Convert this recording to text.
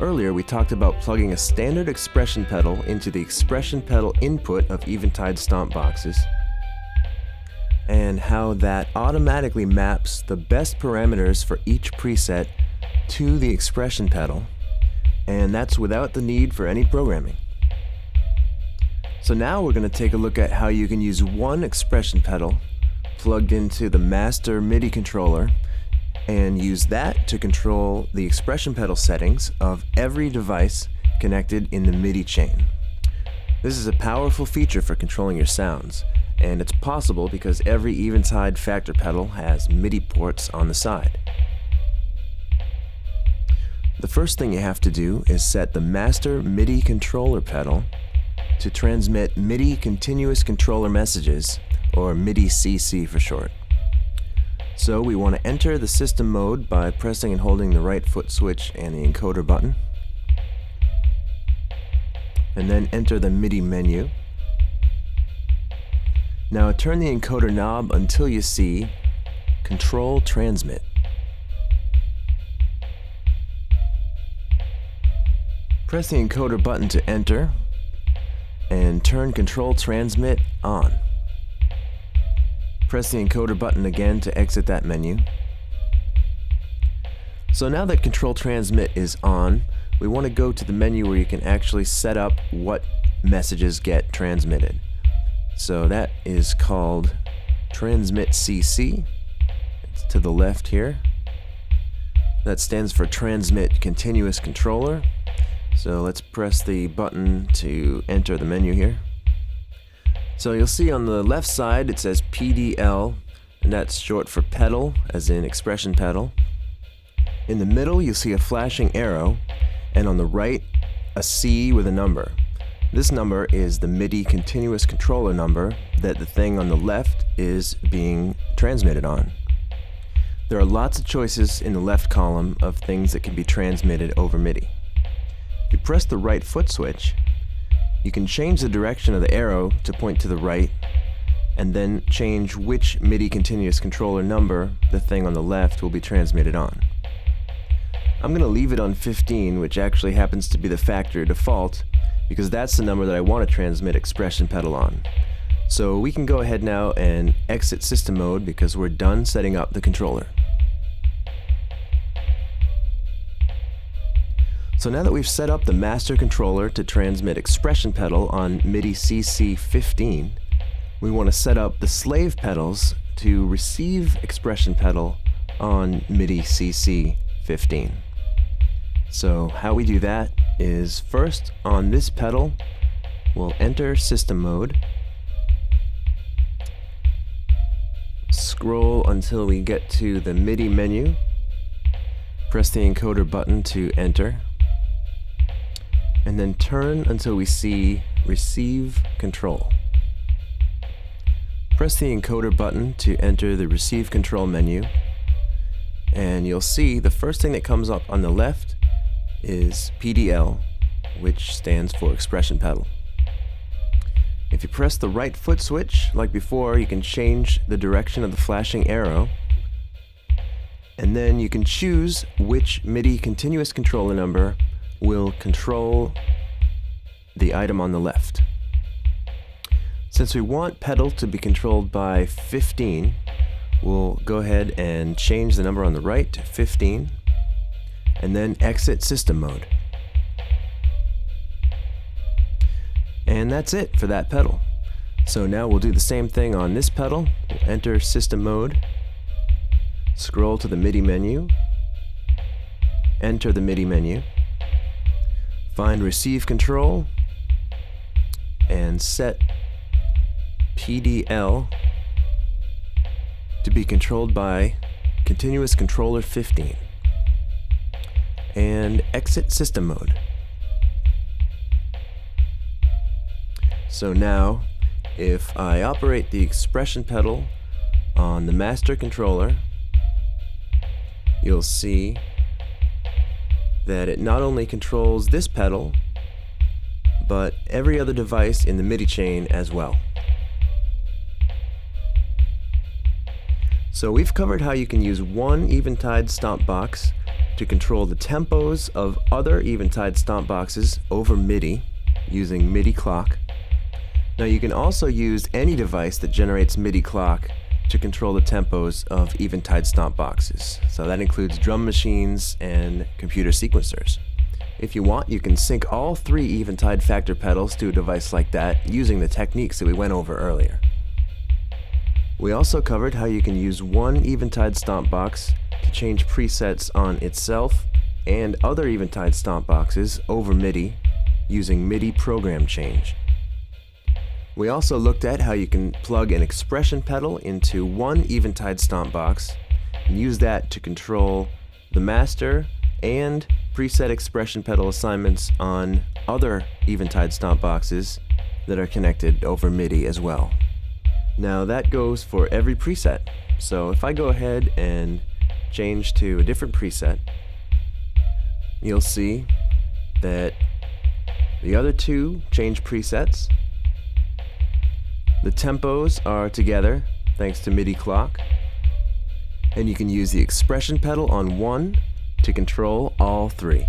Earlier, we talked about plugging a standard expression pedal into the expression pedal input of Eventide Stompboxes, and how that automatically maps the best parameters for each preset to the expression pedal, and that's without the need for any programming. So now we're going to take a look at how you can use one expression pedal plugged into the master MIDI controller and use that to control the expression pedal settings of every device connected in the MIDI chain. This is a powerful feature for controlling your sounds, and it's possible because every Eventide Factor pedal has MIDI ports on the side. The first thing you have to do is set the master MIDI controller pedal to transmit MIDI continuous controller messages, or MIDI CC for short. So we want to enter the system mode by pressing and holding the right foot switch and the encoder button, and then enter the MIDI menu. Now turn the encoder knob until you see Control Transmit. Press the encoder button to enter and turn Control Transmit on. Press the encoder button again to exit that menu. So now that Control Transmit is on, we want to go to the menu where you can actually set up what messages get transmitted. So that is called Transmit CC. It's to the left here. That stands for Transmit Continuous Controller. So let's press the button to enter the menu here. So you'll see on the left side it says PDL, and that's short for pedal, as in expression pedal. In the middle you'll see a flashing arrow, and on the right a C with a number. This number is the MIDI continuous controller number that the thing on the left is being transmitted on. There are lots of choices in the left column of things that can be transmitted over MIDI. If you press the right foot switch, you can change the direction of the arrow to point to the right, and then change which MIDI continuous controller number the thing on the left will be transmitted on. I'm going to leave it on 15, which actually happens to be the factory default, because that's the number that I want to transmit expression pedal on. So we can go ahead now and exit system mode because we're done setting up the controller. So now that we've set up the master controller to transmit expression pedal on MIDI CC 15, we want to set up the slave pedals to receive expression pedal on MIDI CC 15. So how we do that is, first on this pedal we'll enter system mode, scroll until we get to the MIDI menu, press the encoder button to enter, and then turn until we see Receive Control. Press the encoder button to enter the Receive Control menu, and you'll see the first thing that comes up on the left is PDL, which stands for expression pedal. If you press the right foot switch, like before, you can change the direction of the flashing arrow, and then you can choose which MIDI continuous controller number will control the item on the left. Since we want pedal to be controlled by 15, we'll go ahead and change the number on the right to 15, and then exit system mode. And that's it for that pedal. So now we'll do the same thing on this pedal. We'll enter system mode, scroll to the MIDI menu, enter the MIDI menu, find Receive Control, and set PDL to be controlled by Continuous Controller 15, and exit system mode. So now, if I operate the expression pedal on the master controller, you'll see that it not only controls this pedal, but every other device in the MIDI chain as well. So we've covered how you can use one Eventide Stompbox to control the tempos of other Eventide Stompboxes over MIDI using MIDI Clock. Now you can also use any device that generates MIDI Clock to control the tempos of Eventide Stompboxes. So that includes drum machines and computer sequencers. If you want, you can sync all 3 Eventide Factor pedals to a device like that using the techniques that we went over earlier. We also covered how you can use one Eventide Stompbox to change presets on itself and other Eventide Stompboxes over MIDI using MIDI program change. We also looked at how you can plug an expression pedal into one Eventide Stompbox and use that to control the master and preset expression pedal assignments on other Eventide Stompboxes that are connected over MIDI as well. Now that goes for every preset. So if I go ahead and change to a different preset, you'll see that the other 2 change presets. The tempos are together thanks to MIDI Clock, and you can use the expression pedal on one to control all 3.